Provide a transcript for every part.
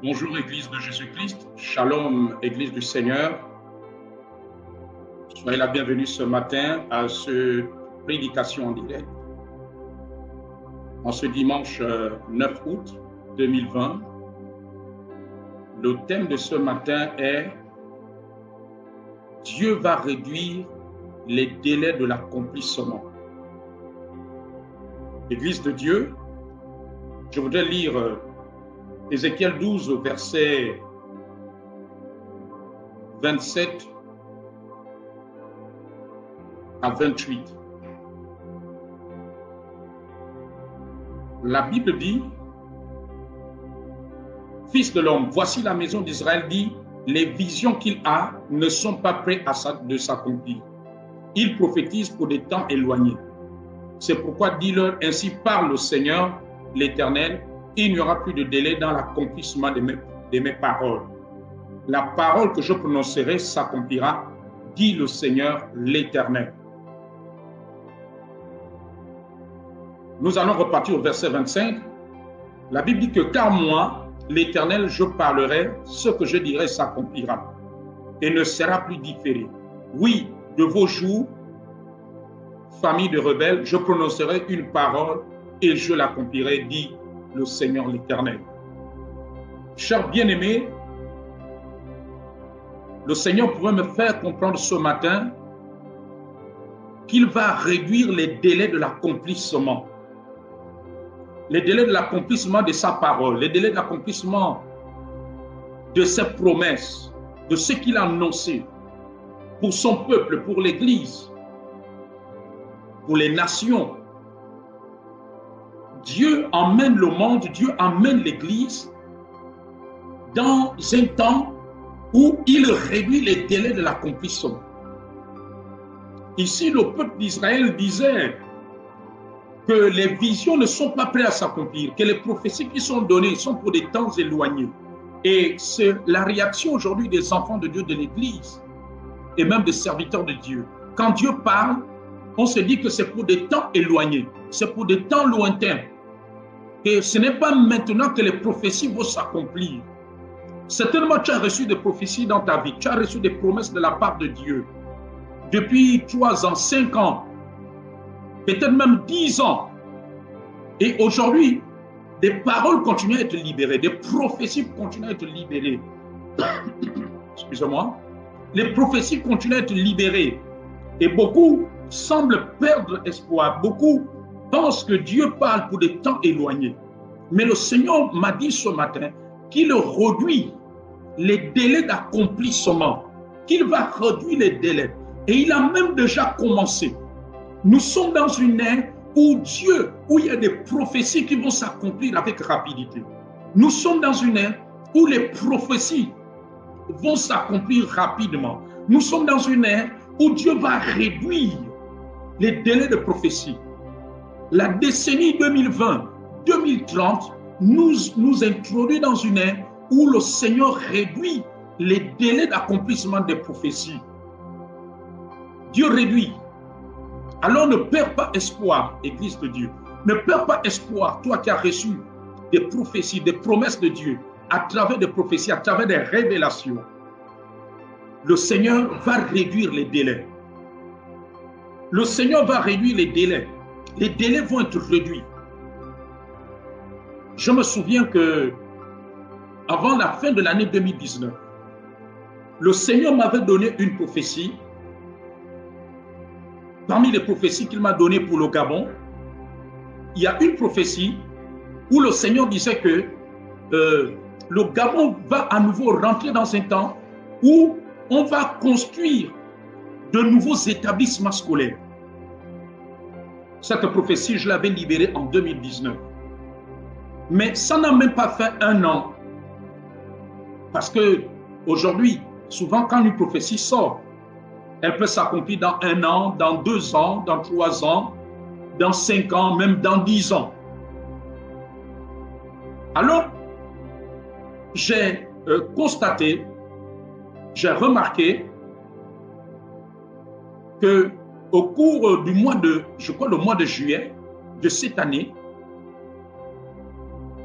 Bonjour Église de Jésus-Christ, Shalom Église du Seigneur. Soyez la bienvenue ce matin à cette prédication en direct. En ce dimanche 9 août 2020, le thème de ce matin est « Dieu va réduire les délais de l'accomplissement ». Église de Dieu, je voudrais lire Ézéchiel 12, verset 27 à 28. La Bible dit, « Fils de l'homme, voici la maison d'Israël dit, les visions qu'il a ne sont pas prêtes de s'accomplir. Il prophétise pour des temps éloignés. C'est pourquoi dis-leur, ainsi parle le Seigneur, l'Éternel, il n'y aura plus de délai dans l'accomplissement de mes paroles. La parole que je prononcerai s'accomplira, dit le Seigneur l'Éternel. » Nous allons repartir au verset 25. La Bible dit que « Car moi, l'Éternel, je parlerai, ce que je dirai s'accomplira, et ne sera plus différé. Oui, de vos jours, famille de rebelles, je prononcerai une parole, et je l'accomplirai, dit le Seigneur l'Éternel. » Chers bien-aimés, le Seigneur pourrait me faire comprendre ce matin qu'il va réduire les délais de l'accomplissement. Les délais de l'accomplissement de sa parole, les délais d'accomplissement de ses promesses, de ce qu'il a annoncé pour son peuple, pour l'Église, pour les nations. Dieu emmène le monde, Dieu emmène l'Église dans un temps où il réduit les délais de l'accomplissement. Ici, le peuple d'Israël disait que les visions ne sont pas prêtes à s'accomplir, que les prophéties qui sont données sont pour des temps éloignés. Et c'est la réaction aujourd'hui des enfants de Dieu de l'Église et même des serviteurs de Dieu. Quand Dieu parle, on se dit que c'est pour des temps éloignés, c'est pour des temps lointains. Et ce n'est pas maintenant que les prophéties vont s'accomplir. Certainement, tu as reçu des prophéties dans ta vie, tu as reçu des promesses de la part de Dieu. Depuis 3 ans, 5 ans, peut-être même 10 ans. Et aujourd'hui, des paroles continuent à être libérées, des prophéties continuent à être libérées. Excusez-moi. Les prophéties continuent à être libérées. Et beaucoup semblent perdre espoir. Beaucoup pensent que Dieu parle pour des temps éloignés. Mais le Seigneur m'a dit ce matin qu'il réduit les délais d'accomplissement, qu'il va réduire les délais. Et il a même déjà commencé. Nous sommes dans une ère où il y a des prophéties qui vont s'accomplir avec rapidité. Nous sommes dans une ère où les prophéties vont s'accomplir rapidement. Nous sommes dans une ère où Dieu va réduire les délais de prophétie. La décennie 2020-2030 nous introduit dans une ère où le Seigneur réduit les délais d'accomplissement des prophéties. Dieu réduit. Alors ne perds pas espoir, Église de Dieu. Ne perds pas espoir, toi qui as reçu des prophéties, des promesses de Dieu, à travers des prophéties, à travers des révélations. Le Seigneur va réduire les délais. Le Seigneur va réduire les délais. Les délais vont être réduits. Je me souviens que avant la fin de l'année 2019, le Seigneur m'avait donné une prophétie. Parmi les prophéties qu'il m'a données pour le Gabon, il y a une prophétie où le Seigneur disait que le Gabon va à nouveau rentrer dans un temps où on va construire de nouveaux établissements scolaires. Cette prophétie, je l'avais libérée en 2019. Mais ça n'a même pas fait 1 an. Parce que aujourd'hui, souvent quand une prophétie sort, elle peut s'accomplir dans 1 an, dans 2 ans, dans 3 ans, dans 5 ans, même dans 10 ans. Alors, j'ai constaté, j'ai remarqué que au cours du mois de, je crois le mois de juillet de cette année,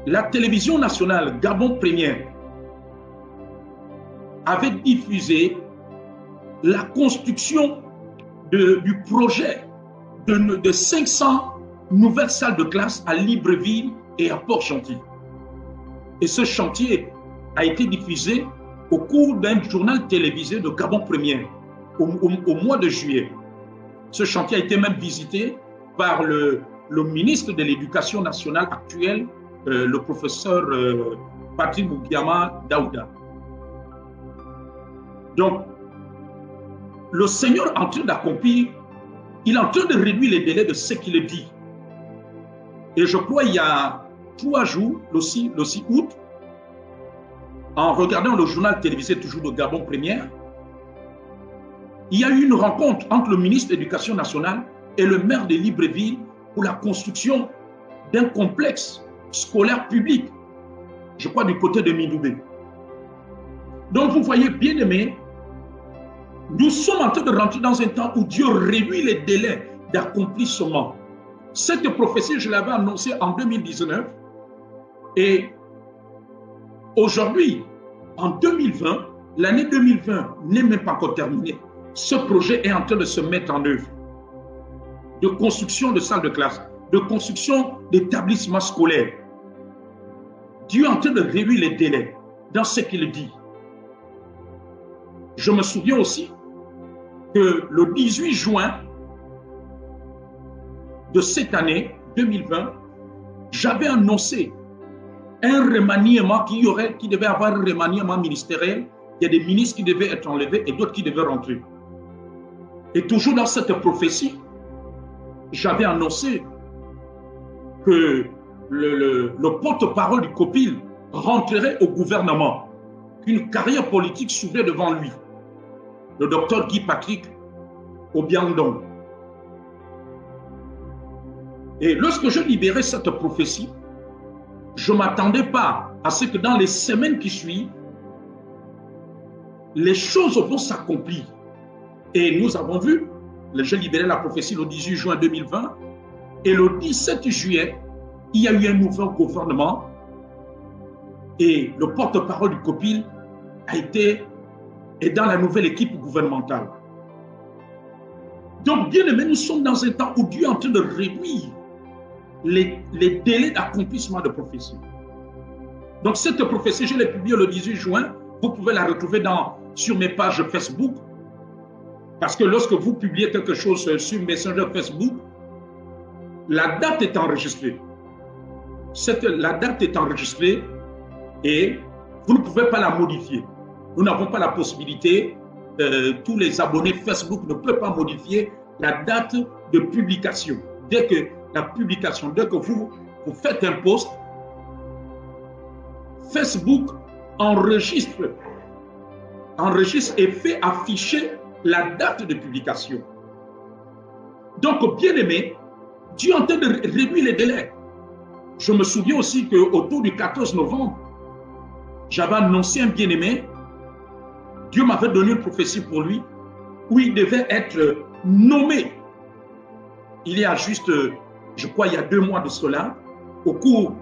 la télévision nationale Gabon Première avait diffusé la construction du projet de 500 nouvelles salles de classe à Libreville et à Port-Gentil. Et ce chantier a été diffusé au cours d'un journal télévisé de Gabon Première au mois de juillet. Ce chantier a été même visité par le ministre de l'Éducation nationale actuel, le professeur Patrick Boukiama Daouda. Donc, le Seigneur est en train d'accomplir, il est en train de réduire les délais de ce qu'il dit. Et je crois il y a 3 jours, le 6 août, en regardant le journal télévisé toujours de Gabon Première, il y a eu une rencontre entre le ministre de l'Éducation nationale et le maire de Libreville pour la construction d'un complexe scolaire public, je crois du côté de Mindoubé. Donc vous voyez, bien aimés, nous sommes en train de rentrer dans un temps où Dieu réduit les délais d'accomplissement. Cette prophétie, je l'avais annoncée en 2019 et aujourd'hui, en 2020, l'année 2020 n'est même pas encore terminée. Ce projet est en train de se mettre en œuvre. De construction de salles de classe, de construction d'établissements scolaires. Dieu est en train de réduire les délais dans ce qu'il dit. Je me souviens aussi que le 18 juin de cette année 2020, j'avais annoncé un remaniement qui devait avoir un remaniement ministériel. Il y a des ministres qui devaient être enlevés et d'autres qui devaient rentrer. Et toujours dans cette prophétie, j'avais annoncé que le porte-parole du COPIL rentrerait au gouvernement, qu'une carrière politique s'ouvrait devant lui, le docteur Guy Patrick Obiandong. Et lorsque je libérais cette prophétie, je ne m'attendais pas à ce que dans les semaines qui suivent, les choses vont s'accomplir. Et nous avons vu, je libérais la prophétie le 18 juin 2020, et le 17 juillet, il y a eu un nouveau gouvernement, et le porte-parole du COPIL est dans la nouvelle équipe gouvernementale. Donc, bien aimé, nous sommes dans un temps où Dieu est en train de réduire les délais d'accomplissement de prophétie. Donc, cette prophétie, je l'ai publiée le 18 juin. Vous pouvez la retrouver sur mes pages Facebook. Parce que lorsque vous publiez quelque chose sur Messenger Facebook, la date est enregistrée. La date est enregistrée et vous ne pouvez pas la modifier. Nous n'avons pas la possibilité, tous les abonnés Facebook ne peuvent pas modifier la date de publication. Dès que vous faites un post, Facebook enregistre et fait afficher la date de publication. Donc, bien aimé, Dieu est en train de réduire les délais. Je me souviens aussi qu'autour du 14 novembre, j'avais annoncé un bien-aimé. Dieu m'avait donné une prophétie pour lui où il devait être nommé. Il y a juste, je crois, il y a 2 mois de cela, au cours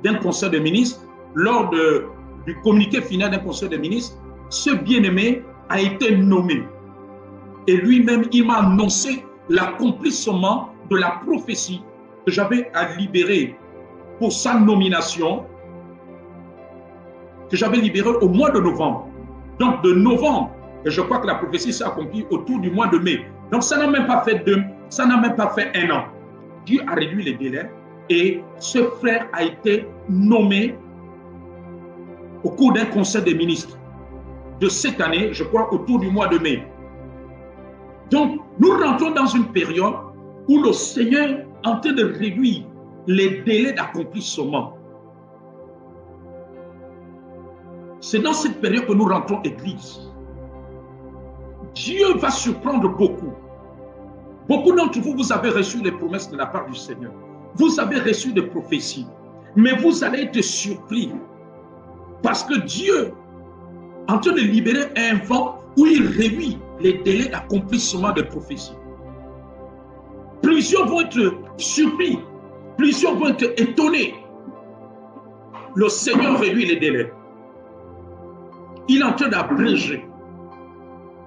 d'un conseil de ministres, lors du communiqué final d'un conseil de ministres, ce bien-aimé a été nommé. Et lui-même, il m'a annoncé l'accomplissement de la prophétie que j'avais à libérer pour sa nomination, que j'avais libérée au mois de novembre. Donc de novembre, et je crois que la prophétie s'est accomplie autour du mois de mai. Donc ça n'a même pas fait 1 an. Dieu a réduit les délais et ce frère a été nommé au cours d'un conseil des ministres de cette année, je crois autour du mois de mai. Donc nous rentrons dans une période où le Seigneur est en train de réduire les délais d'accomplissement. C'est dans cette période que nous rentrons Église. Dieu va surprendre beaucoup. Beaucoup d'entre vous, vous avez reçu les promesses de la part du Seigneur. Vous avez reçu des prophéties. Mais vous allez être surpris. Parce que Dieu en train de libérer un vent où il réduit les délais d'accomplissement des prophéties. Plusieurs vont être surpris, plusieurs vont être étonnés. Le Seigneur réduit les délais. Il est en train d'abréger.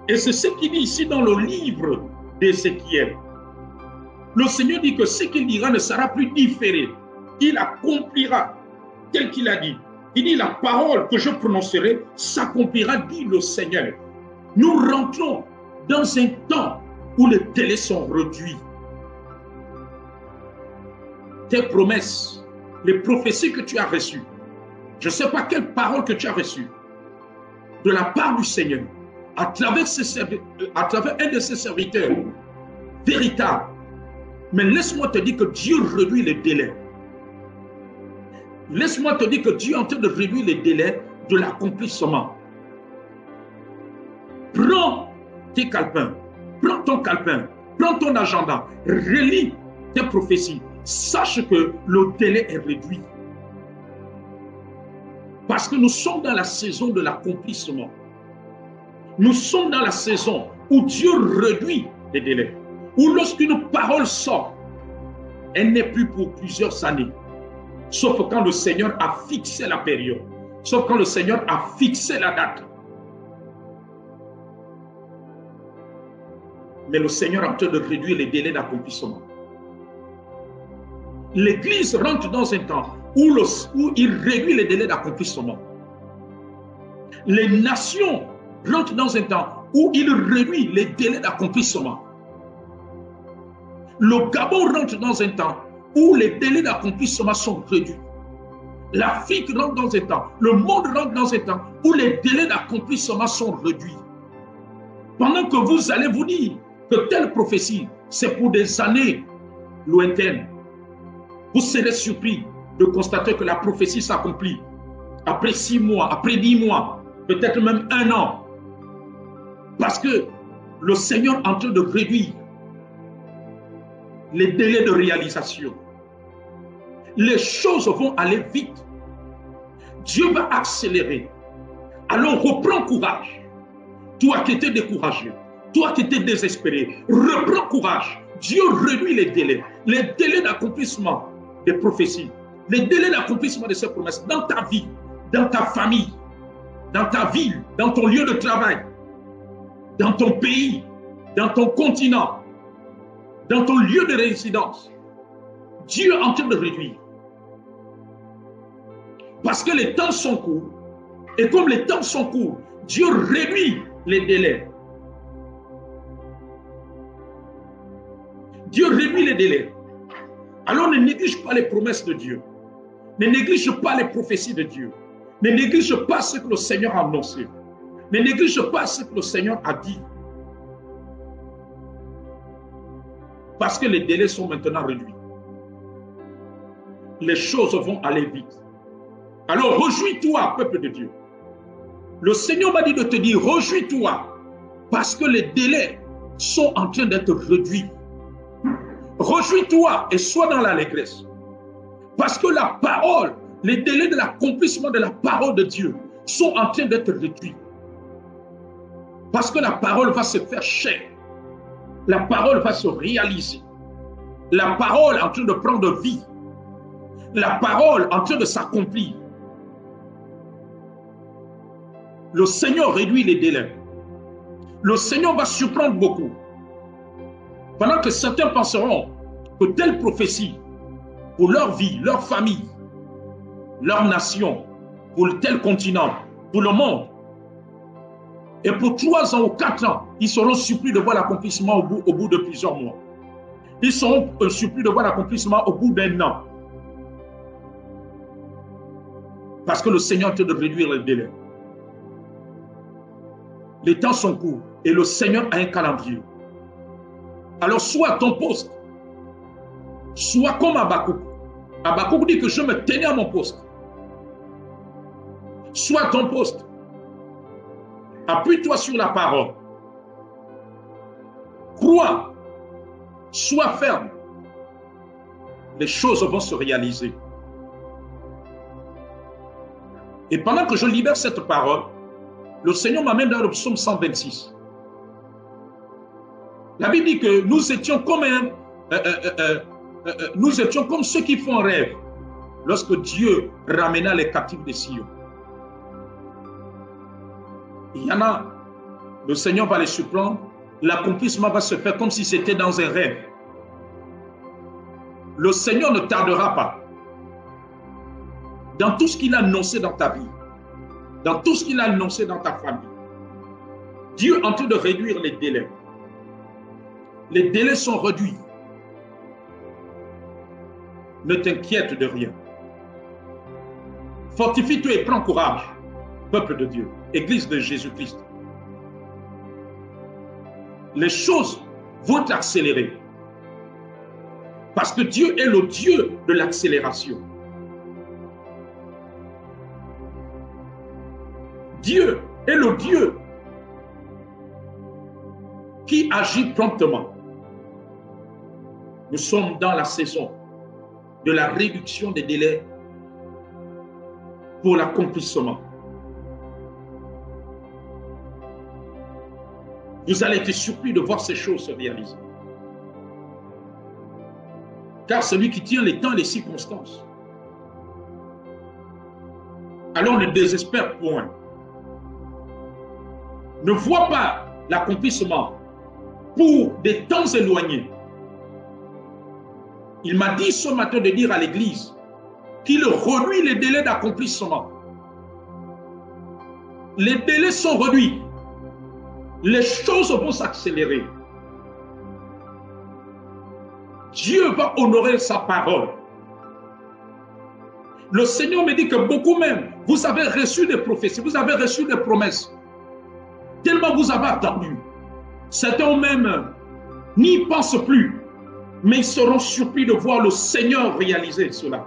Et c'est ce qu'il dit ici dans le livre d'Ézéchiel. Le Seigneur dit que ce qu'il dira ne sera plus différé. Il accomplira tel qu'il a dit. Il dit la parole que je prononcerai s'accomplira, dit le Seigneur. Nous rentrons dans un temps où les délais sont réduits. Tes promesses, les prophéties que tu as reçues, je ne sais pas quelle parole que tu as reçue de la part du Seigneur, à travers un de ses serviteurs véritables. Mais laisse-moi te dire que Dieu réduit les délais. Laisse-moi te dire que Dieu est en train de réduire les délais de l'accomplissement. Prends tes calepins, prends ton calepin, prends ton agenda, relis tes prophéties. Sache que le délai est réduit. Parce que nous sommes dans la saison de l'accomplissement. Nous sommes dans la saison où Dieu réduit les délais. Où lorsqu'une parole sort, elle n'est plus pour plusieurs années. Sauf quand le Seigneur a fixé la période. Sauf quand le Seigneur a fixé la date. Mais le Seigneur est en train de réduire les délais d'accomplissement. L'Église rentre dans un temps où il réduit les délais d'accomplissement. Les nations rentrent dans un temps où il réduit les délais d'accomplissement. Le Gabon rentre dans un temps où les délais d'accomplissement sont réduits. L'Afrique rentre dans un temps, le monde rentre dans un temps où les délais d'accomplissement sont réduits. Pendant que vous allez vous dire que telle prophétie, c'est pour des années lointaines, vous serez surpris de constater que la prophétie s'accomplit après 6 mois, après 10 mois, peut-être même 1 an. Parce que le Seigneur est en train de réduire les délais de réalisation. Les choses vont aller vite. Dieu va accélérer. Alors reprends courage. Toi qui étais découragé, toi qui étais désespéré, reprends courage. Dieu réduit les délais d'accomplissement des prophéties, les délais d'accomplissement de ces promesses dans ta vie, dans ta famille, dans ta ville, dans ton lieu de travail, dans ton pays, dans ton continent, dans ton lieu de résidence. Dieu est en train de réduire. Parce que les temps sont courts. Et comme les temps sont courts, Dieu réduit les délais. Dieu réduit les délais. Alors ne néglige pas les promesses de Dieu. Ne néglige pas les prophéties de Dieu. Ne néglige pas ce que le Seigneur a annoncé. Ne néglige pas ce que le Seigneur a dit. Parce que les délais sont maintenant réduits. Les choses vont aller vite. Alors réjouis-toi, peuple de Dieu. Le Seigneur m'a dit de te dire, réjouis-toi, parce que les délais sont en train d'être réduits. Réjouis-toi et sois dans l'allégresse. Parce que la parole, les délais de l'accomplissement de la parole de Dieu sont en train d'être réduits. Parce que la parole va se faire chair. La parole va se réaliser. La parole est en train de prendre vie. La parole est en train de s'accomplir. Le Seigneur réduit les délais. Le Seigneur va surprendre beaucoup. Pendant que certains penseront que telle prophétie, pour leur vie, leur famille, leur nation, pour tel continent, pour le monde, et pour 3 ans ou 4 ans, ils seront surpris de voir l'accomplissement au bout de plusieurs mois. Ils seront surpris de voir l'accomplissement au bout d'1 an. Parce que le Seigneur est en train de réduire les délais. Les temps sont courts et le Seigneur a un calendrier. Alors sois à ton poste. Sois comme Habakkuk. Habakkuk dit que je me tenais à mon poste. Sois à ton poste. Appuie-toi sur la parole. Crois. Sois ferme. Les choses vont se réaliser. Et pendant que je libère cette parole, le Seigneur m'amène dans le psaume 126. La Bible dit que nous étions comme ceux qui font rêve lorsque Dieu ramena les captifs de Sion. Il y en a, le Seigneur va les surprendre, l'accomplissement va se faire comme si c'était dans un rêve. Le Seigneur ne tardera pas. Dans tout ce qu'il a annoncé dans ta vie, dans tout ce qu'il a annoncé dans ta famille, Dieu est en train de réduire les délais. Les délais sont réduits. Ne t'inquiète de rien. Fortifie-toi et prends courage, peuple de Dieu, Église de Jésus-Christ. Les choses vont accélérer. Parce que Dieu est le Dieu de l'accélération. Dieu est le Dieu qui agit promptement. Nous sommes dans la saison de la réduction des délais pour l'accomplissement. Vous allez être surpris de voir ces choses se réaliser. Car celui qui tient les temps et les circonstances, alors ne désespère point. Ne vois pas l'accomplissement pour des temps éloignés. Il m'a dit ce matin de dire à l'église qu'il réduit les délais d'accomplissement. Les délais sont réduits. Les choses vont s'accélérer. Dieu va honorer sa parole. Le Seigneur me dit que beaucoup même, vous avez reçu des prophéties, vous avez reçu des promesses. Tellement vous avez attendu. Certains même n'y pensent plus, mais ils seront surpris de voir le Seigneur réaliser cela.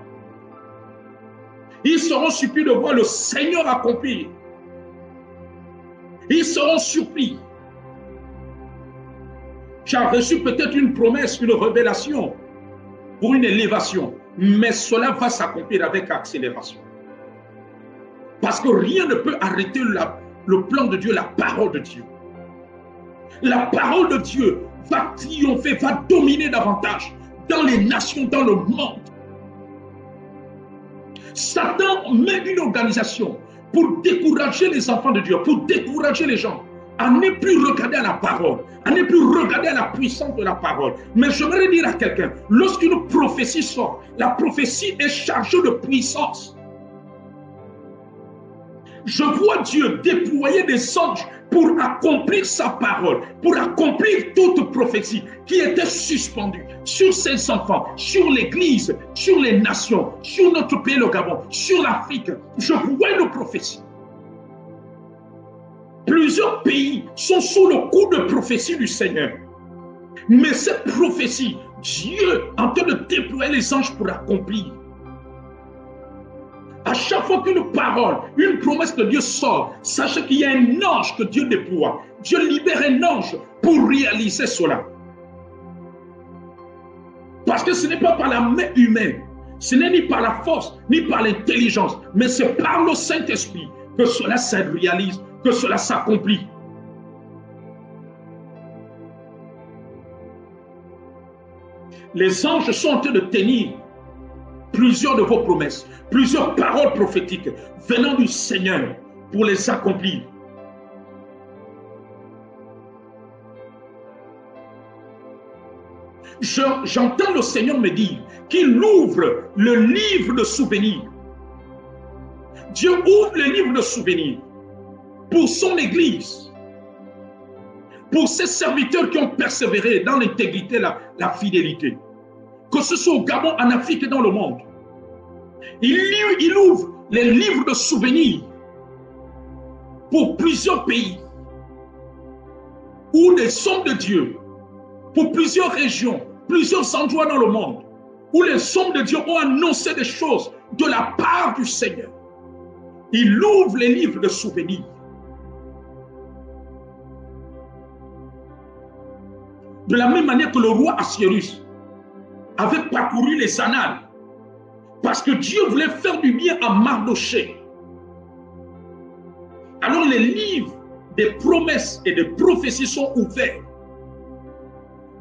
Ils seront surpris de voir le Seigneur accomplir. Ils seront surpris. Tu as reçu peut-être une promesse, une révélation pour une élévation, mais cela va s'accomplir avec accélération. Parce que rien ne peut arrêter le plan de Dieu, la parole de Dieu. La parole de Dieu va triompher, va dominer davantage dans les nations, dans le monde. Satan met une organisation pour décourager les enfants de Dieu, pour décourager les gens, à ne plus regarder à la parole, à ne plus regarder à la puissance de la parole. Mais j'aimerais dire à quelqu'un, lorsqu'une prophétie sort, la prophétie est chargée de puissance. Je vois Dieu déployer des anges pour accomplir sa parole, pour accomplir toute prophétie qui était suspendue sur ses enfants, sur l'Église, sur les nations, sur notre pays, le Gabon, sur l'Afrique. Je vois une prophétie. Plusieurs pays sont sous le coup de prophétie du Seigneur. Mais cette prophétie, Dieu est en train de déployer les anges pour accomplir. À chaque fois qu'une parole, une promesse de Dieu sort, sachez qu'il y a un ange que Dieu déploie. Dieu libère un ange pour réaliser cela. Parce que ce n'est pas par la main humaine, ce n'est ni par la force, ni par l'intelligence, mais c'est par le Saint-Esprit que cela se réalise, que cela s'accomplit. Les anges sont en train de tenir plusieurs de vos promesses, plusieurs paroles prophétiques venant du Seigneur pour les accomplir. J'entends le Seigneur me dire qu'il ouvre le livre de souvenirs. Dieu ouvre le livre de souvenirs pour son Église, pour ses serviteurs qui ont persévéré dans l'intégrité, la fidélité. Que ce soit au Gabon, en Afrique et dans le monde. Il ouvre les livres de souvenirs pour plusieurs pays où les hommes de Dieu, pour plusieurs régions, plusieurs endroits dans le monde, où les hommes de Dieu ont annoncé des choses de la part du Seigneur. Il ouvre les livres de souvenirs. De la même manière que le roi Assuérus avait parcouru les annales, parce que Dieu voulait faire du bien à Mardochée. alors les livres des promesses et des prophéties sont ouverts.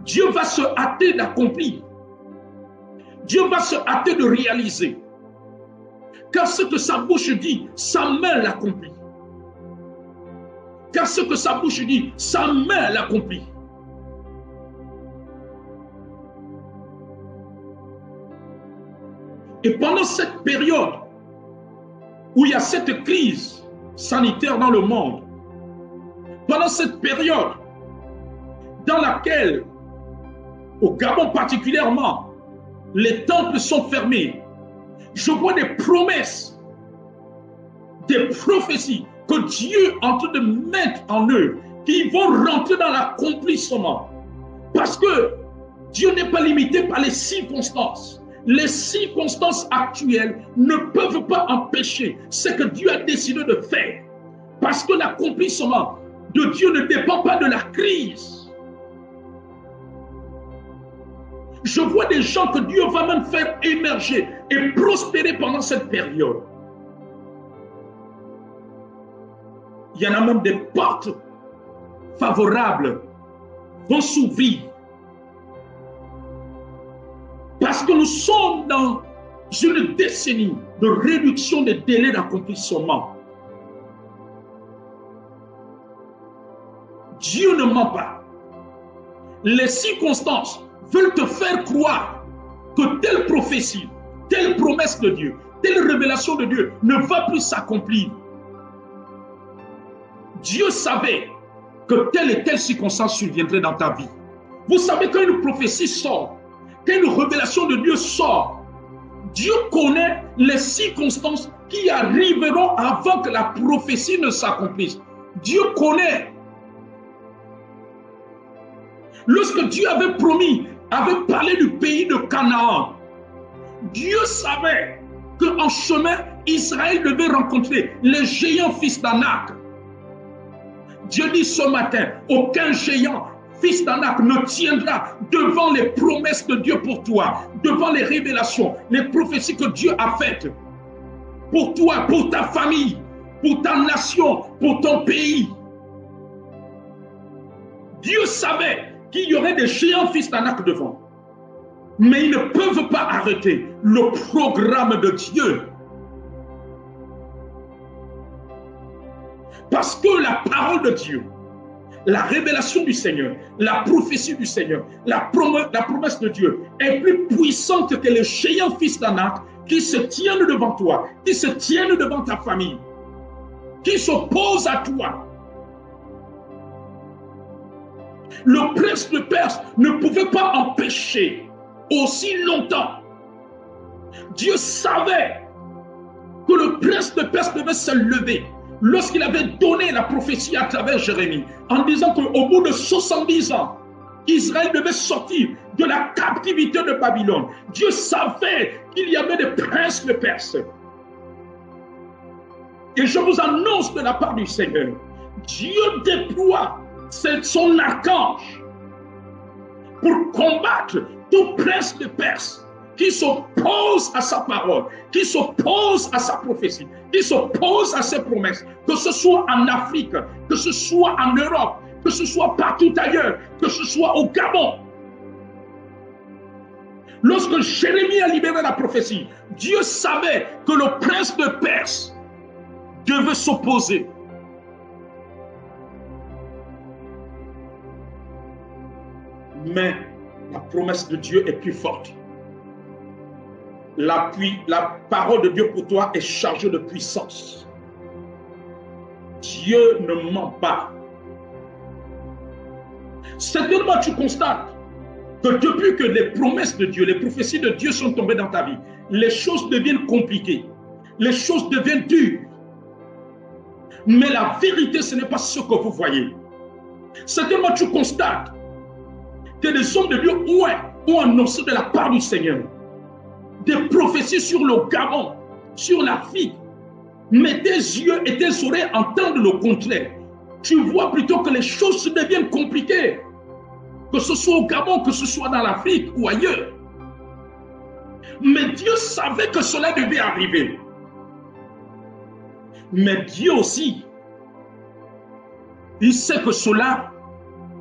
Dieu va se hâter d'accomplir. Dieu va se hâter de réaliser. Car ce que sa bouche dit, sa main l'accomplit. Car ce que sa bouche dit, sa main l'accomplit. Et pendant cette période où il y a cette crise sanitaire dans le monde, pendant cette période dans laquelle, au Gabon particulièrement, les temples sont fermés, je vois des promesses, des prophéties que Dieu est en train de mettre en œuvre, qui vont rentrer dans l'accomplissement. Parce que Dieu n'est pas limité par les circonstances. Les circonstances actuelles ne peuvent pas empêcher ce que Dieu a décidé de faire. Parce que l'accomplissement de Dieu ne dépend pas de la crise. Je vois des gens que Dieu va même faire émerger et prospérer pendant cette période. Il y en a même des portes favorables vont s'ouvrir. Parce que nous sommes dans une décennie de réduction des délais d'accomplissement. Dieu ne ment pas. Les circonstances veulent te faire croire que telle prophétie, telle promesse de Dieu, telle révélation de Dieu ne va plus s'accomplir. Dieu savait que telle et telle circonstance surviendrait dans ta vie. Vous savez quand une prophétie sort, quand une révélation de Dieu sort, Dieu connaît les circonstances qui arriveront avant que la prophétie ne s'accomplisse. Dieu connaît. Lorsque Dieu avait promis, avait parlé du pays de Canaan, Dieu savait qu'en chemin, Israël devait rencontrer les géants fils d'Anak. Dieu dit ce matin, aucun géant fils d'Anak ne tiendra devant les promesses de Dieu pour toi, devant les révélations, les prophéties que Dieu a faites pour toi, pour ta famille, pour ta nation, pour ton pays. Dieu savait qu'il y aurait des géants fils d'Anak devant. Mais ils ne peuvent pas arrêter le programme de Dieu. Parce que la parole de Dieu, la révélation du Seigneur, la prophétie du Seigneur, la promesse de Dieu est plus puissante que les géants fils d'Anak qui se tiennent devant toi, qui se tiennent devant ta famille, qui s'opposent à toi. Le prince de Perse ne pouvait pas empêcher aussi longtemps. Dieu savait que le prince de Perse devait se lever lorsqu'il avait donné la prophétie à travers Jérémie, en disant qu'au bout de 70 ans, Israël devait sortir de la captivité de Babylone. Dieu savait qu'il y avait des princes de Perse. Et je vous annonce de la part du Seigneur, Dieu déploie son archange pour combattre tout prince de Perse qui s'oppose à sa parole, qui s'oppose à sa prophétie, qui s'oppose à ses promesses, que ce soit en Afrique, que ce soit en Europe, que ce soit partout ailleurs, que ce soit au Gabon. Lorsque Jérémie a libéré la prophétie, Dieu savait que le prince de Perse devait s'opposer. Mais la promesse de Dieu est plus forte. La parole de Dieu pour toi est chargée de puissance. Dieu ne ment pas. Certainement, tu constates que depuis que les promesses de Dieu, les prophéties de Dieu sont tombées dans ta vie, les choses deviennent compliquées, les choses deviennent dures. Mais la vérité, ce n'est pas ce que vous voyez. Certainement, tu constates que les hommes de Dieu ont annoncé de la part du Seigneur des prophéties sur le Gabon, sur l'Afrique. Mais tes yeux et tes oreilles entendent le contraire. Tu vois plutôt que les choses deviennent compliquées. Que ce soit au Gabon, que ce soit dans l'Afrique ou ailleurs. Mais Dieu savait que cela devait arriver. Mais Dieu aussi il sait que cela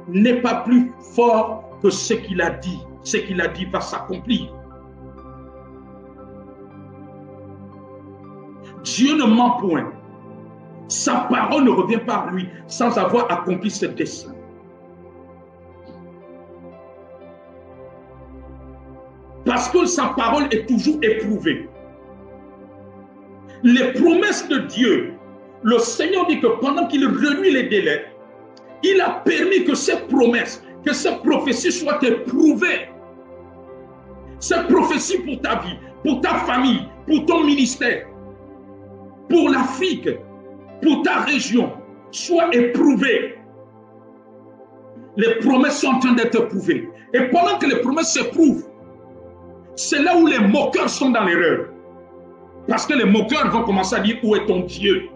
n'est pas plus fort que ce qu'il a dit. Ce qu'il a dit va s'accomplir. Dieu ne ment point. Sa parole ne revient pas à lui sans avoir accompli ses desseins. Parce que sa parole est toujours éprouvée. Les promesses de Dieu, le Seigneur dit que pendant qu'il réunit les délais, il a permis que ces promesses, que ces prophéties soient éprouvées. Ces prophéties pour ta vie, pour ta famille, pour ton ministère, pour l'Afrique, pour ta région, soient éprouvées. Les promesses sont en train d'être éprouvées. Et pendant que les promesses s'éprouvent, c'est là où les moqueurs sont dans l'erreur. Parce que les moqueurs vont commencer à dire, où est ton Dieu?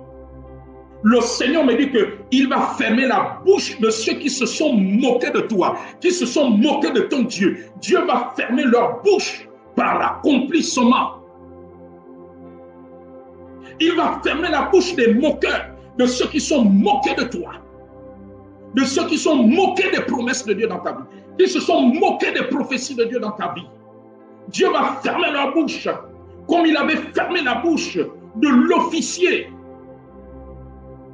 Le Seigneur me dit qu'il va fermer la bouche de ceux qui se sont moqués de toi, qui se sont moqués de ton Dieu. Dieu va fermer leur bouche par l'accomplissement. Il va fermer la bouche des moqueurs, de ceux qui sont moqués de toi, de ceux qui sont moqués des promesses de Dieu dans ta vie, qui se sont moqués des prophéties de Dieu dans ta vie. Dieu va fermer leur bouche, comme il avait fermé la bouche de l'officier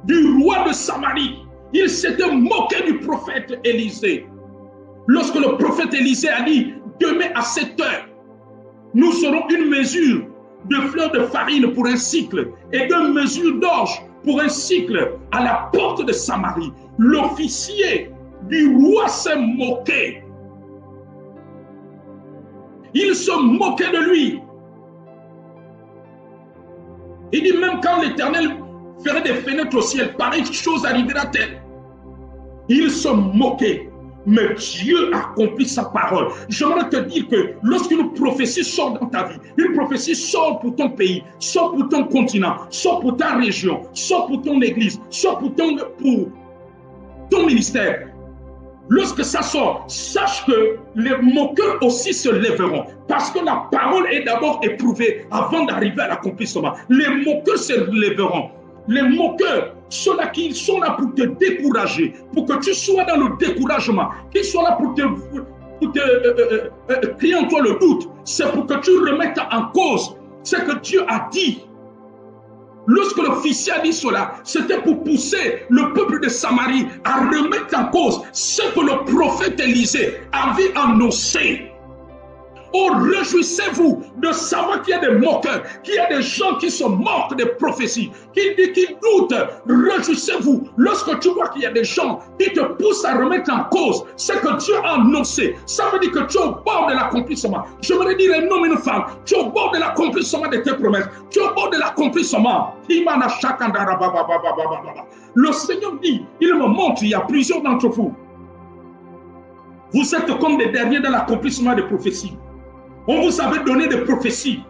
du roi de Samarie. Il s'était moqué du prophète Élisée. Lorsque le prophète Élisée a dit, demain à 7 heures, nous serons une mesure de fleurs de farine pour un cycle et 2 mesures d'orge pour un cycle à la porte de Samarie. L'officier du roi s'est moqué. Il se moquait de lui. Il dit, même quand l'Éternel ferait des fenêtres au ciel, pareille chose arrivera-t-elle? Il se moquait. Mais Dieu a accompli sa parole. J'aimerais te dire que lorsqu'une prophétie sort dans ta vie, une prophétie sort pour ton pays, sort pour ton continent, sort pour ta région, sort pour ton église, sort pour ton ministère. Lorsque ça sort, sache que les moqueurs aussi se lèveront. Parce que la parole est d'abord éprouvée avant d'arriver à l'accomplissement. Les moqueurs se lèveront. Les moqueurs, ceux-là qui sont là pour te décourager, pour que tu sois dans le découragement, qui sont là pour créer en toi le doute, c'est pour que tu remettes en cause ce que Dieu a dit. Lorsque l'officier a dit cela, c'était pour pousser le peuple de Samarie à remettre en cause ce que le prophète Élisée avait annoncé. Oh, réjouissez-vous de savoir qu'il y a des moqueurs, qu'il y a des gens qui se moquent des prophéties, qui doutent. Réjouissez-vous lorsque tu vois qu'il y a des gens qui te poussent à remettre en cause ce que Dieu a annoncé. Ça veut dire que tu es au bord de l'accomplissement. Je voudrais dire un homme et une femme, tu es au bord de l'accomplissement de tes promesses. Tu es au bord de l'accomplissement. Le Seigneur dit, il me montre, il y a plusieurs d'entre vous. Vous êtes comme des derniers dans l'accomplissement des prophéties. On vous avait donné des prophéties.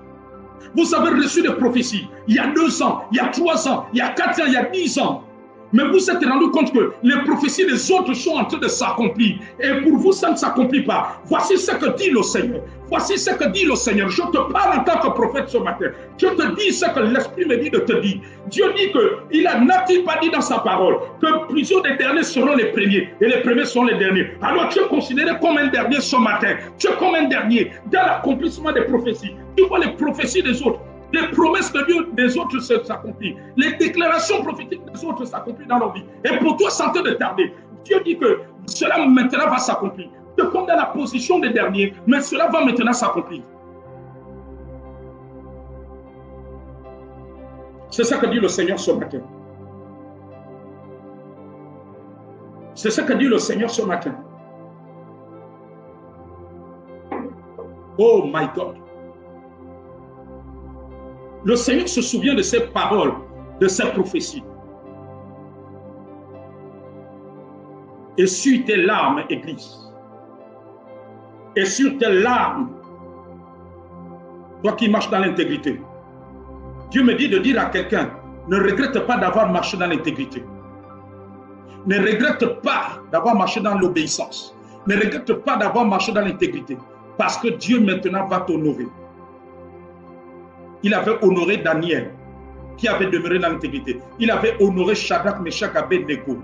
Vous avez reçu des prophéties. Il y a 2 ans, il y a 3 ans, il y a 4 ans, il y a 10 ans. Mais vous vous êtes rendu compte que les prophéties des autres sont en train de s'accomplir. Et pour vous, ça ne s'accomplit pas. Voici ce que dit le Seigneur. Voici ce que dit le Seigneur. Je te parle en tant que prophète ce matin. Je te dis ce que l'Esprit me dit de te dire. Dieu dit n'a-t-il pas dit dans sa parole que plusieurs des derniers seront les premiers et les premiers seront les derniers. Alors tu es considéré comme un dernier ce matin. Tu es comme un dernier dans l'accomplissement des prophéties. Tu vois les prophéties des autres. Les promesses de Dieu des autres s'accomplissent. Les déclarations prophétiques des autres s'accomplissent dans leur vie. Et pour toi, c'est en train de tarder. Dieu dit que cela maintenant va s'accomplir. Tu es comme dans la position des derniers, mais cela va maintenant s'accomplir. C'est ça que dit le Seigneur ce matin. C'est ce que dit le Seigneur ce matin. Oh my God. Le Seigneur se souvient de ces paroles, de ces prophéties. Et sur tes larmes, Église, et sur tes larmes, toi qui marches dans l'intégrité, Dieu me dit de dire à quelqu'un, ne regrette pas d'avoir marché dans l'intégrité. Ne regrette pas d'avoir marché dans l'obéissance. Ne regrette pas d'avoir marché dans l'intégrité. Parce que Dieu maintenant va t'honorer. Il avait honoré Daniel, qui avait demeuré dans l'intégrité. Il avait honoré Shadrach, Meshach, Abednego.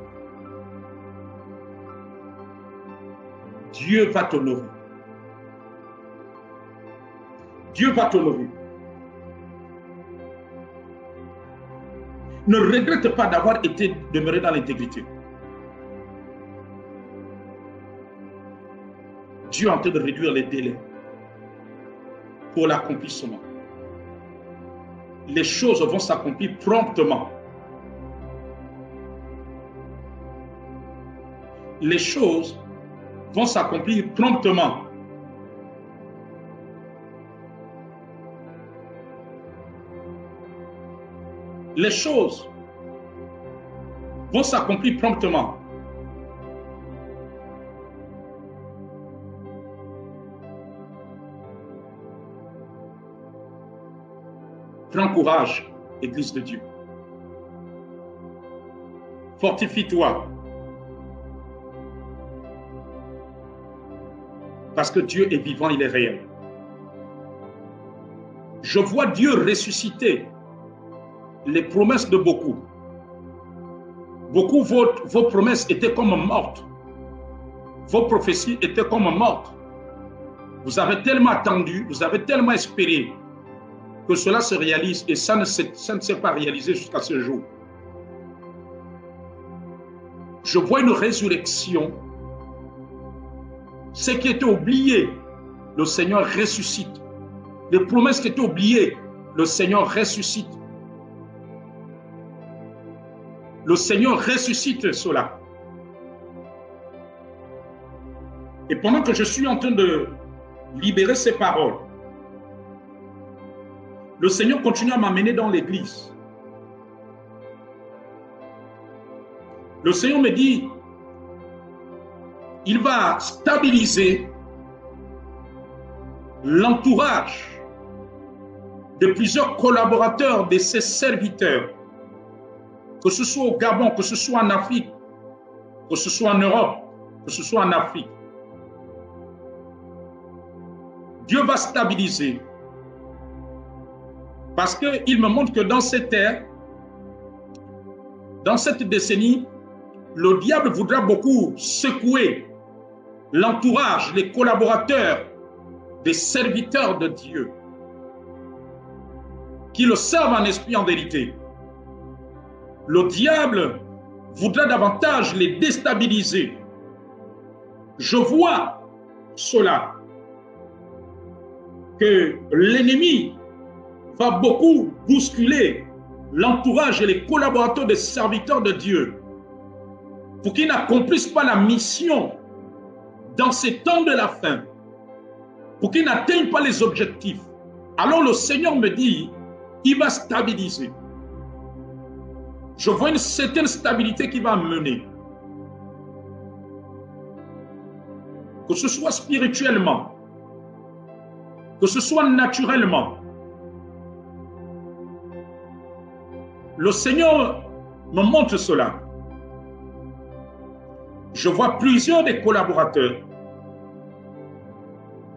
Dieu va t'honorer. Dieu va t'honorer. Ne regrette pas d'avoir été demeuré dans l'intégrité. Dieu est en train de réduire les délais pour l'accomplissement. Les choses vont s'accomplir promptement. Les choses vont s'accomplir promptement. Les choses vont s'accomplir promptement. Prends courage, Église de Dieu. Fortifie-toi. Parce que Dieu est vivant, il est réel. Je vois Dieu ressusciter les promesses de beaucoup. Beaucoup, vos promesses étaient comme mortes. Vos prophéties étaient comme mortes. Vous avez tellement attendu, vous avez tellement espéré que cela se réalise et ça ne s'est pas réalisé jusqu'à ce jour. Je vois une résurrection. Ce qui était oublié, le Seigneur ressuscite. Les promesses qui étaient oubliées, le Seigneur ressuscite. Le Seigneur ressuscite cela. Et pendant que je suis en train de libérer ces paroles, le Seigneur continue à m'amener dans l'église. Le Seigneur me dit, il va stabiliser l'entourage de plusieurs collaborateurs de ses serviteurs, que ce soit au Gabon, que ce soit en Afrique, que ce soit en Europe, que ce soit en Afrique. Dieu va stabiliser. Parce qu'il me montre que dans cette ère, dans cette décennie, le diable voudra beaucoup secouer l'entourage, les collaborateurs des serviteurs de Dieu, qui le servent en esprit en vérité. Le diable voudra davantage les déstabiliser. Je vois cela, que l'ennemi va beaucoup bousculer l'entourage et les collaborateurs des serviteurs de Dieu pour qu'ils n'accomplissent pas la mission dans ces temps de la fin, pour qu'ils n'atteignent pas les objectifs. Alors le Seigneur me dit, il va stabiliser. Je vois une certaine stabilité qui va mener. Que ce soit spirituellement, que ce soit naturellement. Le Seigneur me montre cela. Je vois plusieurs des collaborateurs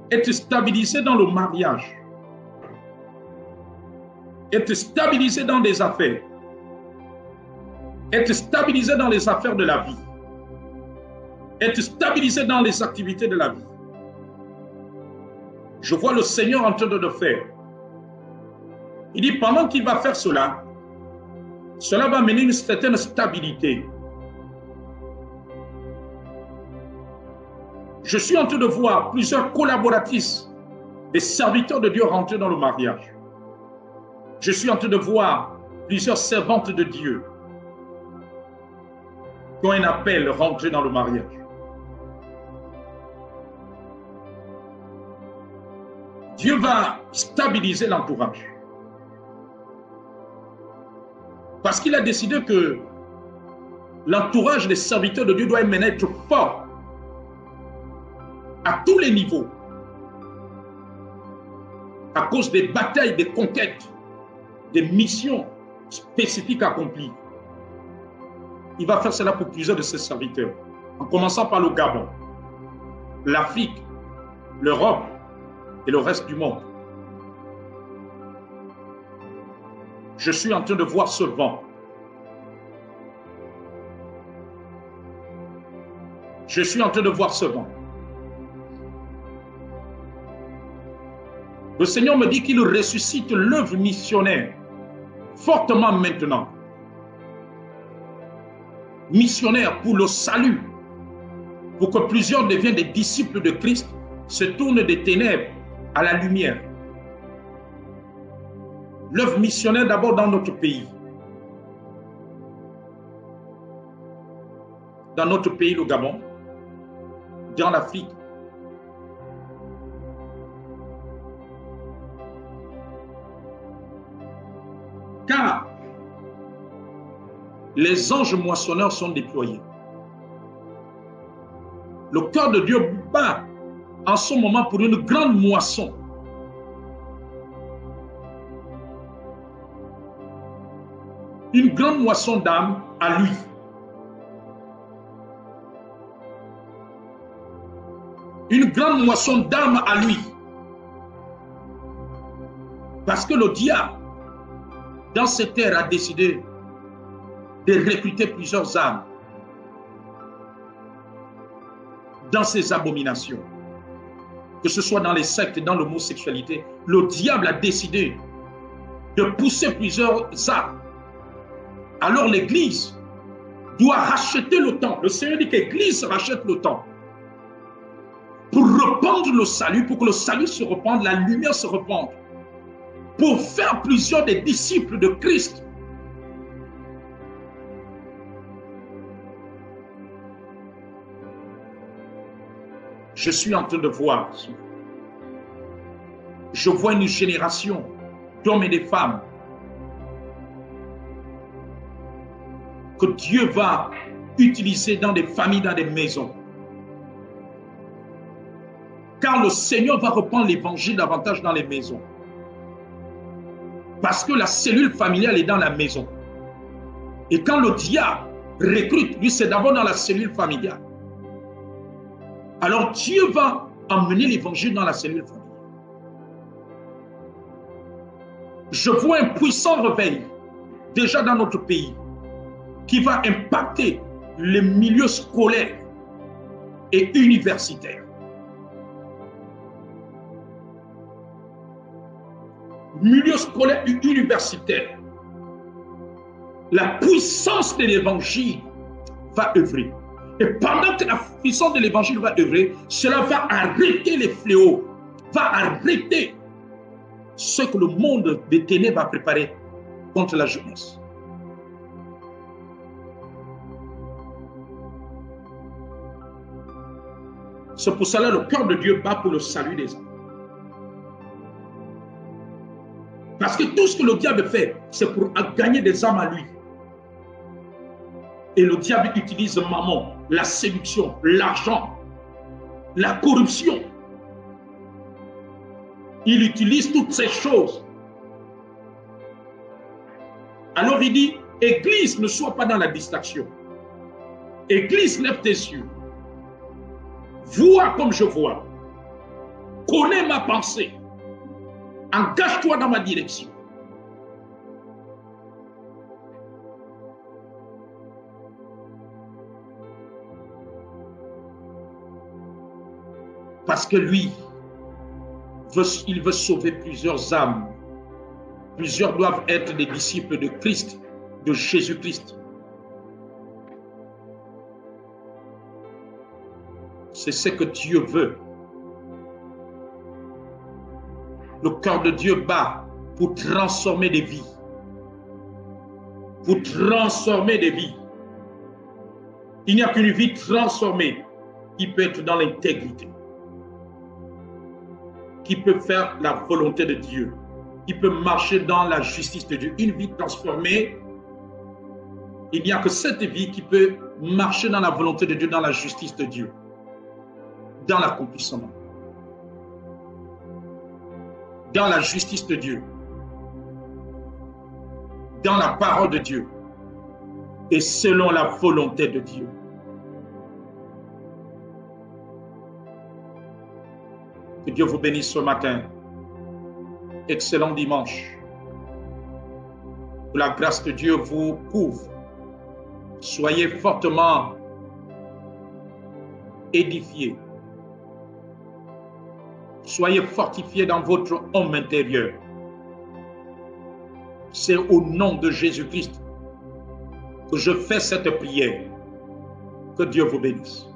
être stabilisés dans le mariage, être stabilisés dans des affaires, être stabilisés dans les affaires de la vie, être stabilisés dans les activités de la vie. Je vois le Seigneur en train de le faire. Il dit, pendant qu'il va faire cela, cela va mener une certaine stabilité. Je suis en train de voir plusieurs collaboratrices des serviteurs de Dieu rentrer dans le mariage. Je suis en train de voir plusieurs servantes de Dieu qui ont un appel rentrer dans le mariage. Dieu va stabiliser l'entourage. Parce qu'il a décidé que l'entourage des serviteurs de Dieu doit maintenant être fort à tous les niveaux, à cause des batailles, des conquêtes, des missions spécifiques accomplies. Il va faire cela pour plusieurs de ses serviteurs, en commençant par le Gabon, l'Afrique, l'Europe et le reste du monde. Je suis en train de voir ce vent. Je suis en train de voir ce vent. Le Seigneur me dit qu'il ressuscite l'œuvre missionnaire fortement maintenant. Missionnaire pour le salut, pour que plusieurs deviennent des disciples de Christ, se tournent des ténèbres à la lumière. L'œuvre missionnaire d'abord dans notre pays. Dans notre pays, le Gabon, dans l'Afrique. Car les anges moissonneurs sont déployés. Le cœur de Dieu bat en ce moment pour une grande moisson. Une grande moisson d'âmes à lui. Une grande moisson d'âmes à lui. Parce que le diable, dans cette terre, a décidé de recruter plusieurs âmes dans ces abominations. Que ce soit dans les sectes, dans l'homosexualité, le diable a décidé de pousser plusieurs âmes. Alors l'Église doit racheter le temps. Le Seigneur dit que l'Église rachète le temps pour répandre le salut, pour que le salut se répande, la lumière se répande, pour faire plusieurs des disciples de Christ. Je suis en train de voir, je vois une génération d'hommes et de femmes que Dieu va utiliser dans des familles, dans des maisons. Car le Seigneur va reprendre l'évangile davantage dans les maisons. Parce que la cellule familiale est dans la maison. Et quand le diable recrute, lui, c'est d'abord dans la cellule familiale. Alors Dieu va emmener l'évangile dans la cellule familiale. Je vois un puissant réveil déjà dans notre pays qui va impacter les milieux scolaires et universitaires. Milieu scolaire et universitaire. La puissance de l'évangile va œuvrer. Et pendant que la puissance de l'évangile va œuvrer, cela va arrêter les fléaux, va arrêter ce que le monde des ténèbres a préparé contre la jeunesse. C'est pour cela que le cœur de Dieu bat pour le salut des hommes. Parce que tout ce que le diable fait, c'est pour gagner des âmes à lui. Et le diable utilise maman, la séduction, l'argent, la corruption. Il utilise toutes ces choses. Alors il dit, Église, ne sois pas dans la distraction. Église, lève tes yeux. Vois comme je vois. Connais ma pensée. Engage-toi dans ma direction. Parce que lui, il veut sauver plusieurs âmes. Plusieurs doivent être des disciples de Christ, de Jésus-Christ. C'est ce que Dieu veut. Le cœur de Dieu bat pour transformer des vies. Pour transformer des vies. Il n'y a qu'une vie transformée qui peut être dans l'intégrité. Qui peut faire la volonté de Dieu. Qui peut marcher dans la justice de Dieu. Une vie transformée, il n'y a que cette vie qui peut marcher dans la volonté de Dieu, dans la justice de Dieu. Dans l'accomplissement. Dans la justice de Dieu. Dans la parole de Dieu. Et selon la volonté de Dieu. Que Dieu vous bénisse ce matin. Excellent dimanche. Que la grâce de Dieu vous couvre. Soyez fortement édifiés. Soyez fortifiés dans votre homme intérieur. C'est au nom de Jésus-Christ que je fais cette prière. Que Dieu vous bénisse.